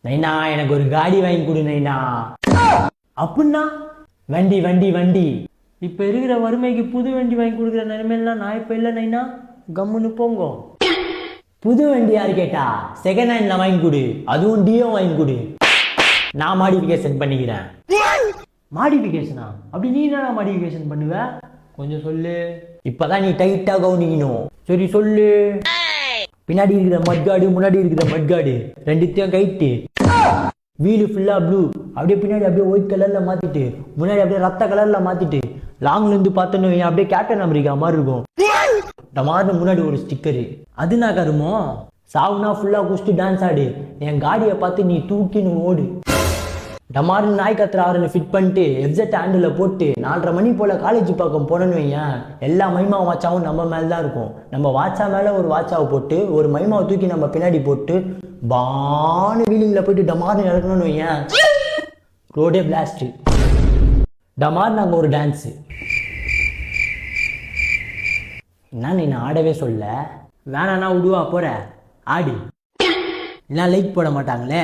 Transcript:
நைனா எனக்கு ஒரு காடி வாங்கி கொடு நைனா. அப்படின்னா வண்டி வண்டி வண்டி. இப்போ இருக்கிற வறுமைக்கு புது வண்டி வாங்கி கொடுக்குற நிலைமையெல்லாம் நான் இப்போ இல்லை நைனா. கம்முன்னு போங்க. புது வண்டி யாரு கேட்டா? செகண்ட் ஹேண்ட்ல வாங்கி கொடு, அதுவும் டியோ வாங்கி கொடு. நான் மாடிஃபிகேஷன் பண்ணிக்கிறேன். மாடிஃபிகேஷனா? அப்படி நீ என்ன மாடிஃபிகேஷன் பண்ணுவ? கொஞ்சம் சொல்லு. இப்பதான் நீ டைட்டா கவனிக்கணும். சரி சொல்லு. பின்னாடி இருக்கிற மட்காடு, முன்னாடி இருக்கிற மட்காடு ரெண்டுத்தையும் கைட்டு, வீலு ஃபுல்லா ப்ளூ, அப்படியே பின்னாடி அப்படியே ஒயிட் கலர்ல மாத்திட்டு, முன்னாடி அப்படியே ரத்த கலர்ல மாத்திட்டு, லாங்ல இருந்து பார்த்தோன்னு அப்படியே கேப்டன் அமெரிக்கா மாதிரி இருக்கும். டமார்னு முன்னாடி ஒரு ஸ்டிக்கரு. அது நான் கருமோ சாவுனா ஃபுல்லா குடிச்சிட்டு டான்ஸ் ஆடு. என் காடியை பார்த்து நீ தூக்கின்னு ஓடு. டமார்னு நாய் கத்துற ஆரில் ஃபிட் பண்ணிட்டு எஃப்ஜெட் ஹேண்டில் போட்டு 4:30 மணி போல் காலேஜ் பக்கம் போனோன்னு வையன், எல்லா மைமாவும் வாட்சாவும் நம்ம மேலே தான் இருக்கும். நம்ம வாட்சா மேலே ஒரு வாட்சாவை போட்டு ஒரு மைமாவை தூக்கி நம்ம பின்னாடி போட்டு பானு வீலிங்கில் போயிட்டு டமார்னு இறக்கணும்னு வையன், ரோடே பிளாஸ்ட்டு. டமார்னு அங்கே ஒரு டான்ஸு. என்ன நீ நான் ஆடவே சொல்ல? வேணாண்ணா விடுவா போகிற ஆடி. இல்லைனா லைக் போட மாட்டாங்களே.